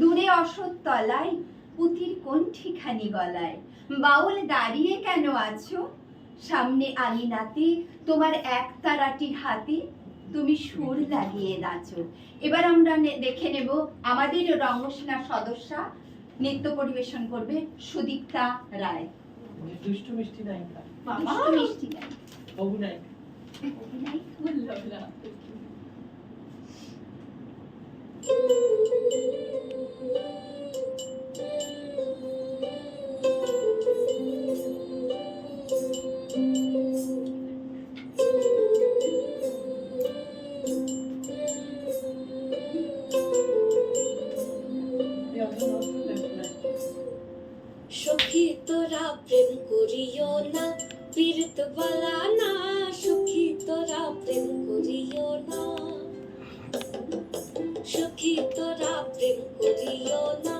দূরে অসৎ তলায় পুতির কণ্ঠিখানি গলায়, বাউল দাঁড়িয়ে কেন আছো? সামনে আঙিনাতে তোমার একতারাটি হাতে, তুমি সুর লাগিয়ে নাচো। এবার আমরা দেখে নেব আমাদের রঙ্গসেনা সদস্যা নৃত্য পরিবেশন করবে সুদীপ্তা রায়। দুষ্টু মিষ্টি নায়িকা, দুষ্টু মিষ্টি নায়িকা, অভিনায়িকা। অভিনায়িকা বললাম না। সখী তোরা প্রেম করিও না, পীড়িত বালা না। সখী তোরা প্রেম করিও না, সখী তোরা প্রেম করিও না,